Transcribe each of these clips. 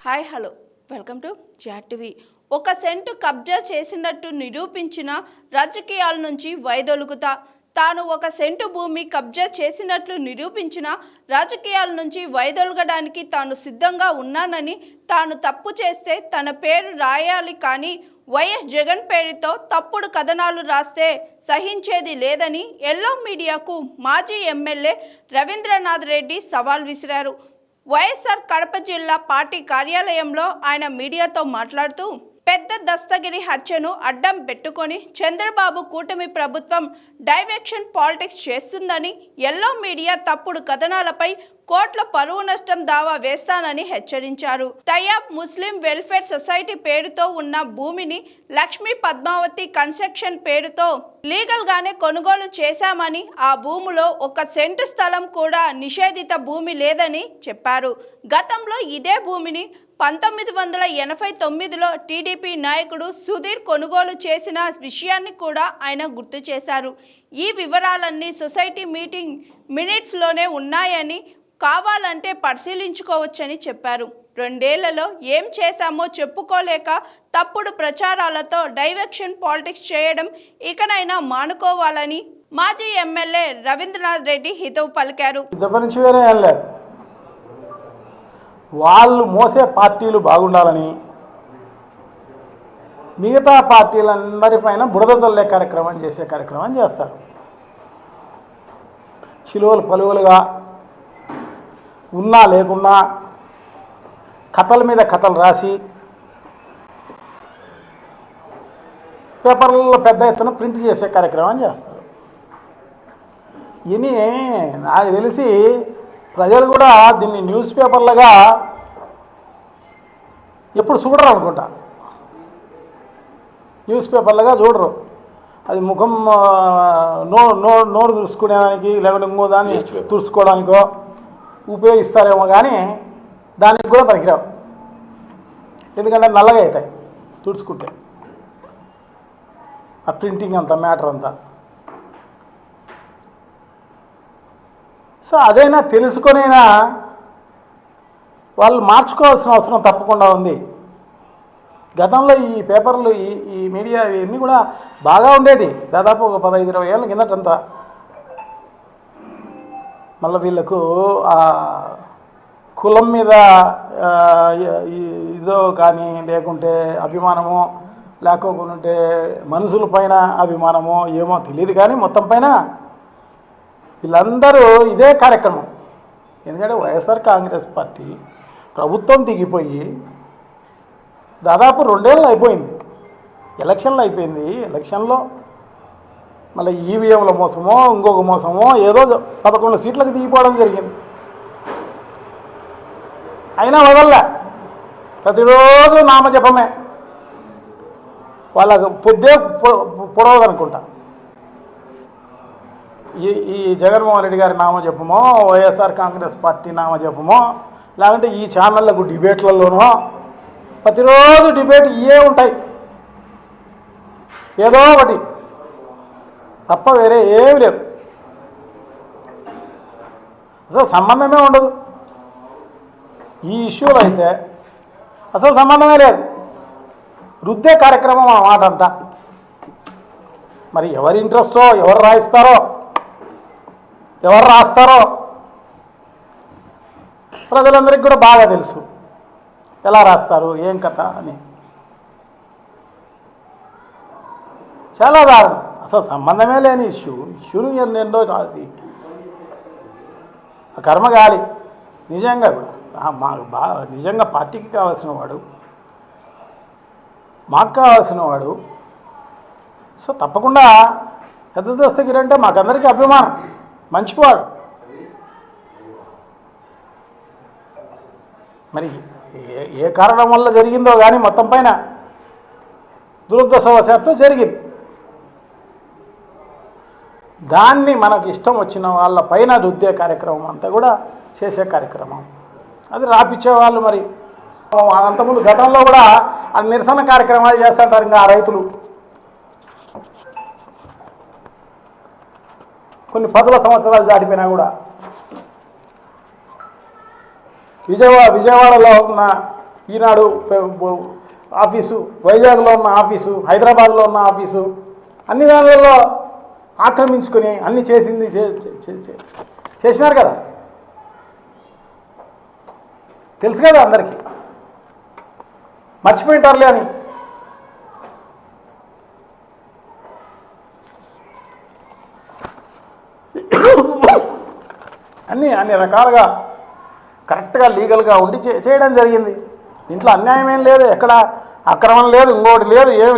Hi hello welcome to TV. ఒక scent కబ్జా చేసినట్టు నిరూపించిన రాజకీయాల నుంచి వైదొలుగుతా. తాను ఒక సెంటు భూమి కబ్జా చేసినట్లు నిరూపించిన రాజకీయాల నుంచి వైదొలగడానికి తాను సిద్ధంగా ఉన్నానని, తాను తప్పు చేస్తే తన పేరు రాయాలి కానీ వైఎస్ జగన్ పేరుతో తప్పుడు కథనాలు రాస్తే సహించేది లేదని ఎల్లో మీడియాకు మాజీ ఎమ్మెల్యే రవీంద్రనాథ్ రెడ్డి సవాల్ విసిరారు. వైఎస్ఆర్ కడప జిల్లా పార్టీ కార్యాలయంలో ఆయన మీడియాతో మాట్లాడుతూ, పెద్ద దస్తగిరి హత్యను అడ్డం పెట్టుకొని చంద్రబాబు కూటమి ప్రభుత్వం డైవర్షన్ పాలిటిక్స్ చేస్తుందని, ఎల్లో మీడియా తప్పుడు కథనాలపై కోట్ల పరువు నష్టం దావా వేస్తానని హెచ్చరించారు. తయాబ్ ముస్లిం వెల్ఫేర్ సొసైటీ పేరుతో ఉన్న భూమిని లక్ష్మీ పద్మావతి కన్స్ట్రక్షన్ పేరుతో లీగల్ గానే కొనుగోలు చేశామని, ఆ భూమిలో ఒక సెంటు స్థలం కూడా నిషేధిత భూమి లేదని చెప్పారు. గతంలో ఇదే భూమిని 1989లో టీడీపీ నాయకుడు సుధీర్ కొనుగోలు చేసిన విషయాన్ని కూడా ఆయన గుర్తు చేశారు. ఈ వివరాలన్నీ సొసైటీ మీటింగ్ మినిట్స్లోనే ఉన్నాయని, కావాలంటే పరిశీలించుకోవచ్చని చెప్పారు. 2 ఏళ్లలో ఏం చేశామో చెప్పుకోలేక తప్పుడు ప్రచారాలతో డైవర్షన్ పాలిటిక్స్ చేయడం ఇకనైనా మానుకోవాలని మాజీ ఎమ్మెల్యే రవీంద్రనాథ్ రెడ్డి హితవు పలికారు. వాళ్ళు మోసే పార్టీలు బాగుండాలని మిగతా పార్టీలందరిపైన బురద చల్లే కార్యక్రమం చేస్తారు. చిలువలు పలువులుగా ఉన్నా లేకున్నా కథల మీద కథలు రాసి పేపర్లలో పెద్ద ఎత్తున ప్రింట్ చేసే కార్యక్రమం చేస్తారు. ఇని నాకు తెలిసి ప్రజలు కూడా దీన్ని న్యూస్ పేపర్లుగా ఎప్పుడు చూడరు అనుకుంటా. న్యూస్ పేపర్లుగా చూడరు. అది ముఖం నోరు తుడుచుకునేదానికి లేకుంటే ఇంకో దాన్ని తుడుచుకోవడానికో ఉపయోగిస్తారేమో కానీ దానికి కూడా పనికిరావు. ఎందుకంటే నల్లగా అవుతాయి తుడుచుకుంటే, ఆ ప్రింటింగ్ అంతా మ్యాటర్ అంతా. సో అదైనా తెలుసుకొనైనా వాళ్ళు మార్చుకోవాల్సిన అవసరం తప్పకుండా ఉంది. గతంలో ఈ పేపర్లు ఈ మీడియా ఇవన్నీ కూడా బాగా ఉండేవి. దాదాపు ఒక 15-20 ఏళ్ళ కిందటంతా. మళ్ళీ వీళ్ళకు కులం మీద ఇదో కానీ లేకుంటే అభిమానమో లేకపోతే మనుషుల పైన అభిమానమో ఏమో తెలియదు కానీ మొత్తం పైన వీళ్ళందరూ ఇదే కార్యక్రమం. ఎందుకంటే వైఎస్ఆర్ కాంగ్రెస్ పార్టీ ప్రభుత్వం దిగిపోయి దాదాపు 2 ఏళ్ళు అయిపోయింది. ఎలక్షన్లు అయిపోయింది. ఎలక్షన్లో మళ్ళీ ఈవీఎంల మోసమో ఇంకొక మోసమో ఏదో 11 సీట్లకు దిగిపోవడం జరిగింది. అయినా వదల్లా. ప్రతిరోజు నామజపమే. వాళ్ళకు పొద్దే పొడవదనుకుంటా. ఈ జగన్మోహన్ రెడ్డి గారి నామజపమో వైఎస్ఆర్ కాంగ్రెస్ పార్టీ నామజపమో లేకుంటే ఈ ఛానళ్లకు డిబేట్లలోనో ప్రతిరోజు డిబేట్ ఇవే ఉంటాయి. ఏదో ఒకటి తప్ప వేరే ఏమి లేవు. అసలు సంబంధమే ఉండదు. ఈ ఇష్యూలో అయితే అసలు సంబంధమే లేదు. రుద్దే కార్యక్రమం అన్నమాట అంతా. మరి ఎవరి ఇంట్రెస్టో ఎవరు రాస్తారో ప్రజలందరికీ కూడా బాగా తెలుసు. ఎలా రాస్తారు ఏం కథ అని. చాలా దారుణం. అసలు సంబంధమే లేని ఇష్యూను ఎన్నెన్నో రాసి కర్మగాలి. నిజంగా కూడా నిజంగా పార్టీకి కావాల్సిన వాడు, మాకు కావాల్సిన వాడు. సో తప్పకుండా పెద్ద దస్తగిరి అంటే మాకందరికీ అభిమానం. మంచివాడు. మరి ఏ కారణం వల్ల జరిగిందో కానీ మొత్తం పైన దురదృష్టవశాత్తు జరిగింది. దాన్ని మనకు ఇష్టం వచ్చిన వాళ్ళ పైన రుద్దే కార్యక్రమం అంతా కూడా చేసే కార్యక్రమం. అది రాపిచ్చేవాళ్ళు. మరి అంతకుముందు గతంలో కూడా ఆ నిరసన కార్యక్రమాలు చేస్తుంటారు. ఇంకా ఆ రైతులు కొన్ని 10 సంవత్సరాలు దాటిపోయినా కూడా విజయవాడలో ఉన్న ఈనాడు ఆఫీసు, వైజాగ్లో ఉన్న ఆఫీసు, హైదరాబాద్లో ఉన్న ఆఫీసు, అన్ని దానిలో ఆక్రమించుకొని అన్ని చేసింది చేసినారు కదా, తెలుసు కదా అందరికీ. మర్చిపోయింటారులే అని. అన్ని రకాలుగా కరెక్ట్గా లీగల్గా ఉండి చేయడం జరిగింది. దీంట్లో అన్యాయం ఏం లేదు, ఎక్కడ అక్రమం లేదు, ఇంకోటి లేదు, ఏం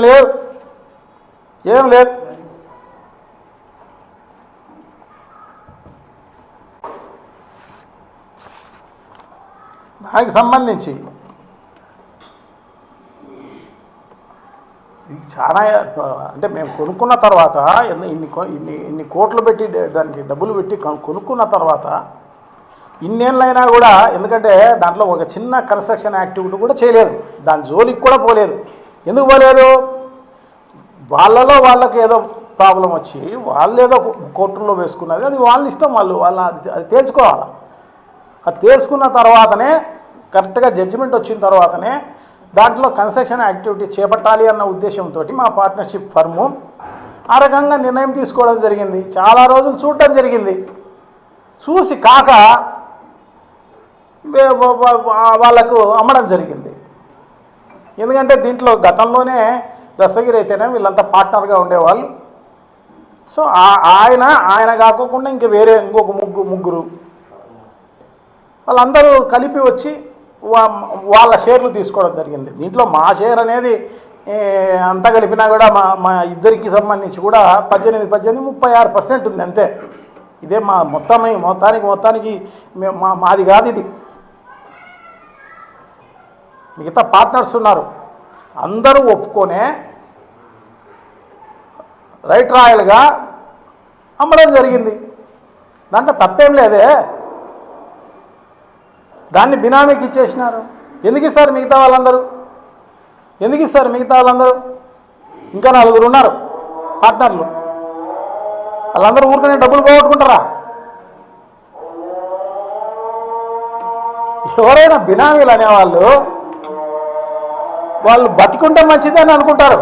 లేదు. దానికి సంబంధించి చాలా అంటే మేము కొనుక్కున్న తర్వాత ఇన్ని కోట్లు పెట్టి దానికి డబ్బులు పెట్టి కొనుక్కున్న తర్వాత ఇన్నేళ్ళైనా కూడా, ఎందుకంటే దాంట్లో ఒక చిన్న కన్స్ట్రక్షన్ యాక్టివిటీ కూడా చేయలేదు, దాని జోలికి కూడా పోలేదు. ఎందుకు పోలేదు? వాళ్ళకి ఏదో ప్రాబ్లం వచ్చి వాళ్ళు ఏదో కోర్టుల్లో వేసుకున్నది, అది వాళ్ళ ఇష్టం, వాళ్ళు అది తేల్చుకోవాలి. అది తేల్చుకున్న తర్వాతనే కరెక్ట్గా జడ్జిమెంట్ వచ్చిన తర్వాతనే దాంట్లో కన్స్ట్రక్షన్ యాక్టివిటీ చేపట్టాలి అన్న ఉద్దేశంతో మా పార్ట్నర్షిప్ ఫర్ము ఆ రకంగా నిర్ణయం తీసుకోవడం జరిగింది. చాలా రోజులు చూడటం జరిగింది. చూసి కాక వాళ్ళకు అమ్మడం జరిగింది. ఎందుకంటే దీంట్లో గతంలోనే దస్తగిరి అయితేనే వీళ్ళంతా పార్ట్నర్గా ఉండేవాళ్ళు. సో ఆయన కాకుండా ఇంక వేరే ఇంకొక ముగ్గురు వాళ్ళందరూ కలిపి వచ్చి వాళ్ళ షేర్లు తీసుకోవడం జరిగింది. దీంట్లో మా షేర్ అనేది అంతా కలిపినా కూడా మా ఇద్దరికి సంబంధించి కూడా 36% ఉంది అంతే. ఇదే మా మొత్తానికి మాది కాదు ఇది. మిగతా పార్ట్నర్స్ ఉన్నారు, అందరూ ఒప్పుకొనే రైట్ రాయల్గా అమ్మడం జరిగింది. దాంట్లో తప్పేం లేదే. దాన్ని బినామీకి ఇచ్చేసినారు. ఎందుకు ఇస్తారు మిగతా వాళ్ళందరూ? ఇంకా 4 ఉన్నారు పార్ట్నర్లు. వాళ్ళందరూ ఊరికనే డబ్బులు పోగొట్టుకుంటారా? ఎవరైనా బినామీలు అనేవాళ్ళు వాళ్ళు బతికుంటే మంచిది అని అనుకుంటారు.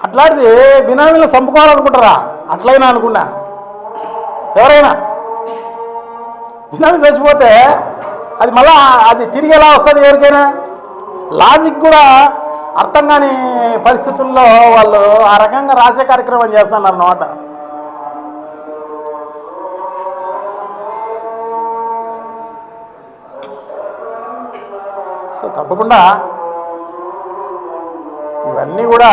అట్లాంటిది బినామీలు చంపుకోవాలనుకుంటారా? అట్లయినా అనుకున్నా ఎవరైనా బినామీ చచ్చిపోతే అది మళ్ళా అది తిరిగి ఎలా వస్తుంది? ఎవరికైనా లాజిక్ కూడా అర్థం కాని పరిస్థితుల్లో వాళ్ళు ఆ రకంగా రాసే కార్యక్రమం చేస్తున్నారు అన్నమాట. సో తప్పకుండా ఇవన్నీ కూడా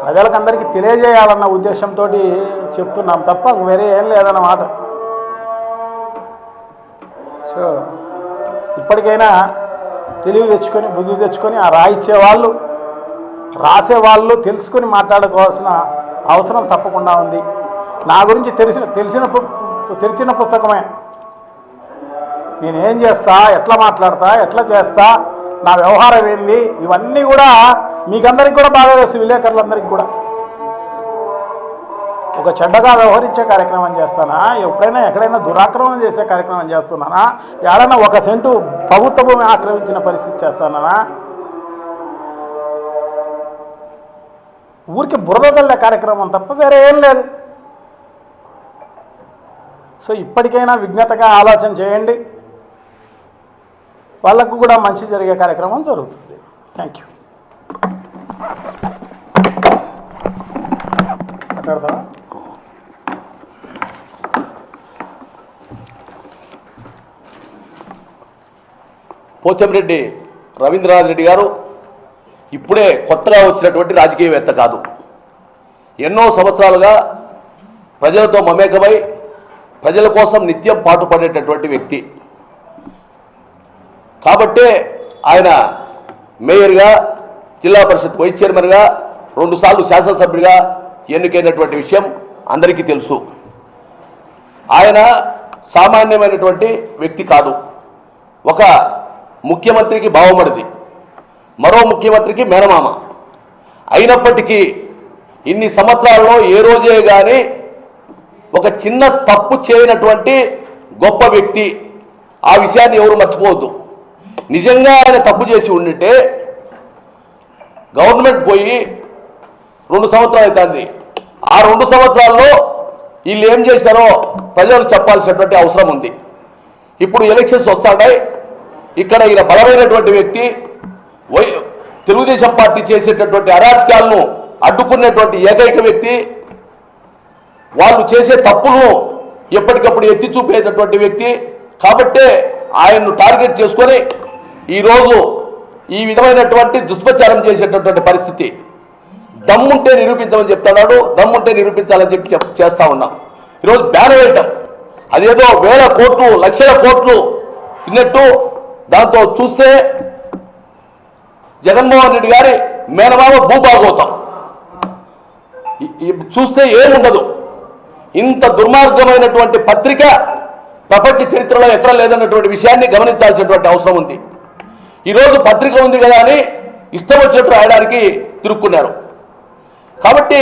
ప్రజలకందరికీ తెలియజేయాలన్న ఉద్దేశంతో చెప్తున్నాం తప్ప వేరే ఏం లేదన్నమాట. సో ఇప్పటికైనా తెలివి తెచ్చుకొని బుద్ధి తెచ్చుకొని ఆ రాయించేవాళ్ళు రాసేవాళ్ళు తెలుసుకొని మాట్లాడుకోవాల్సిన అవసరం తప్పకుండా ఉంది. నా గురించి తెరిచిన పుస్తకమే. నేనేం చేస్తా, ఎట్లా మాట్లాడతా, ఎట్లా చేస్తా, నా వ్యవహారం ఏంది, ఇవన్నీ కూడా మీకందరికి కూడా బాగా తెలుసు. విలేకరులందరికీ కూడా ఒక చెడ్డగా వ్యవహరించే కార్యక్రమం చేస్తానా, ఎప్పుడైనా ఎక్కడైనా దురాక్రమణ చేసే కార్యక్రమం చేస్తున్నానా, ఏడైనా 1 సెంటు ప్రభుత్వ భూమి ఆక్రమించిన పరిస్థితి చేస్తానా, ఊరికి బురద చల్లే కార్యక్రమం తప్ప వేరే ఏం లేదు. సో ఇప్పటికైనా విజ్ఞతగా ఆలోచన చేయండి. వాళ్ళకు కూడా మంచి జరిగే కార్యక్రమం జరుగుతుంది. Thank you. మాట్లాడతావా? పోచంరెడ్డి రవీంద్రనాథ్ రెడ్డి గారు ఇప్పుడే కొత్తగా వచ్చినటువంటి రాజకీయవేత్త కాదు. ఎన్నో సంవత్సరాలుగా ప్రజలతో మమేకమై ప్రజల కోసం నిత్యం పాటుపడేటటువంటి వ్యక్తి. కాబట్టే ఆయన మేయర్గా, జిల్లా పరిషత్ వైస్ చైర్మన్గా, 2 సార్లు శాసనసభ్యుడిగా ఎన్నికైనటువంటి విషయం అందరికీ తెలుసు. ఆయన సామాన్యమైనటువంటి వ్యక్తి కాదు. ఒక ముఖ్యమంత్రికి బావమరిది, మరో ముఖ్యమంత్రికి మేనమామ. అయినప్పటికీ ఇన్ని సంవత్సరాల్లో ఏ రోజే కానీ ఒక చిన్న తప్పు చేయనటువంటి గొప్ప వ్యక్తి. ఆ విషయాన్ని ఎవరు మర్చిపోవద్దు. నిజంగా ఆయన తప్పు చేసి ఉండింటే గవర్నమెంట్ పోయి 2 సంవత్సరాలు అవుతుంది. ఆ 2 సంవత్సరాల్లో వీళ్ళు ఏం చేశారో ప్రజలకు చెప్పాల్సినటువంటి అవసరం ఉంది. ఇప్పుడు ఎలక్షన్స్ వస్తాయి. ఇక్కడ ఈయన బలమైనటువంటి వ్యక్తి, తెలుగుదేశం పార్టీ చేసేటటువంటి అరాచకాలను అడ్డుకునేటువంటి ఏకైక వ్యక్తి, వాళ్ళు చేసే తప్పులను ఎప్పటికప్పుడు ఎత్తి చూపేటటువంటి వ్యక్తి. కాబట్టే ఆయన్ను టార్గెట్ చేసుకొని ఈరోజు ఈ విధమైనటువంటి దుష్ప్రచారం చేసేటటువంటి పరిస్థితి. దమ్ముంటే నిరూపించమని చెప్తున్నాడు, దమ్ముంటే నిరూపించాలని చెప్పి చేస్తా ఉన్నాం. ఈరోజు బ్యాన్ వేయటం అదేదో వేల కోట్లు లక్షల కోట్లు తిన్నట్టు, దాంతో చూస్తే జగన్మోహన్ రెడ్డి గారి మేనమామ భూభాగోతం చూస్తే ఏముండదు. ఇంత దుర్మార్గమైనటువంటి పత్రిక ప్రపంచ చరిత్రలో ఎక్కడ లేదన్నటువంటి విషయాన్ని గమనించాల్సినటువంటి అవసరం ఉంది. ఈరోజు పత్రిక ఉంది కదా అని ఇష్టం వచ్చినట్టు రాయడానికి తిరుక్కున్నారు. కాబట్టి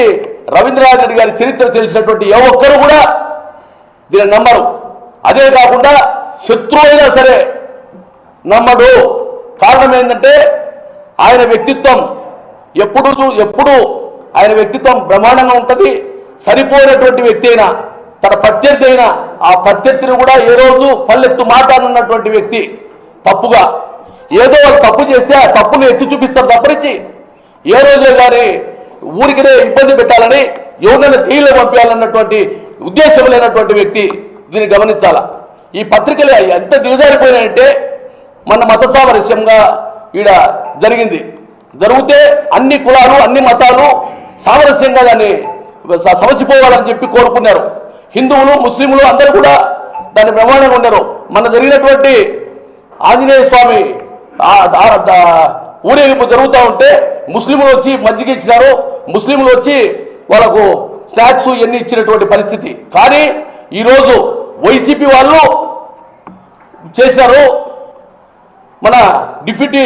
రవీంద్రనాథ్ రెడ్డి గారి చరిత్ర తెలిసినటువంటి ఏ ఒక్కరు కూడా దీన్ని నమ్మరు. అదే కాకుండా శత్రువు అయినా సరే నమ్మడు. కారణం ఏంటంటే ఆయన వ్యక్తిత్వం ఎప్పుడు ఆయన వ్యక్తిత్వం బ్రహ్మాండంగా ఉంటుంది. సరిపోయినటువంటి వ్యక్తి అయినా, తన ప్రత్యర్థి అయినా ఆ ప్రత్యర్థిని కూడా ఏ రోజు పల్లెత్తు మాట అన్నటువంటి వ్యక్తి. తప్పుగా ఏదో తప్పు చేస్తే ఆ తప్పును ఎత్తి చూపిస్తారు తప్పరించి ఏ రోజే కానీ ఊరికినే ఇబ్బంది పెట్టాలని, ఎవరినైనా జైల్లో పంపించాలన్నటువంటి ఉద్దేశం లేనటువంటి వ్యక్తి. దీన్ని గమనించాలా. ఈ పత్రికలు ఎంత దిగజారిపోయినాయంటే మన మత సామరస్యంగా ఈడ జరిగితే అన్ని కులాలు అన్ని మతాలు సామరస్యంగా దాన్ని సమసిపోవాలని చెప్పి కోరుకున్నారు. హిందువులు ముస్లింలు అందరూ కూడా దాన్ని బ్రహ్మాండంగా ఉన్నారు. మన జరిగినటువంటి ఆంజనేయ స్వామి ఊరేగింపు జరుగుతూ ఉంటే ముస్లింలు వచ్చి మజ్జిగ ఇచ్చినారు, ముస్లింలు వచ్చి వాళ్ళకు స్నాక్స్ ఇవన్నీ ఇచ్చినటువంటి పరిస్థితి. కానీ ఈరోజు వైసీపీ వాళ్ళు చేశారు, మన డిప్యూటీ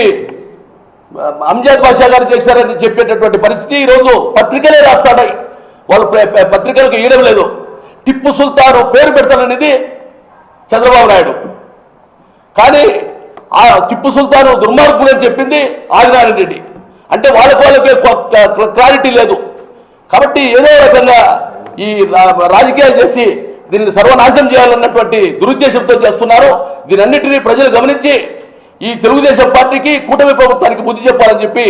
అంజాద్ బాషా గారు చేశారని చెప్పేటటువంటి పరిస్థితి ఈరోజు పత్రికలే రాస్తాయి. వాళ్ళు పత్రికలకు ఇవ్వడం లేదు. టిప్పు సుల్తాన్ పేరు పెడతాననేది చంద్రబాబు నాయుడు, కానీ ఆ టిప్పు సుల్తాన్ దుర్మార్గుడు అని చెప్పింది ఆదినారాయణ రెడ్డి. అంటే వాళ్ళకే క్లారిటీ లేదు. కాబట్టి ఏదో రకంగా ఈ రాజకీయాలు చేసి దీన్ని సర్వనాశనం చేయాలన్నటువంటి దురుద్దేశంతో చేస్తున్నారు. దీనన్నిటినీ ప్రజలు గమనించి ఈ తెలుగుదేశం పార్టీకి కూటమి ప్రభుత్వానికి బుద్ధి చెప్పాలని చెప్పి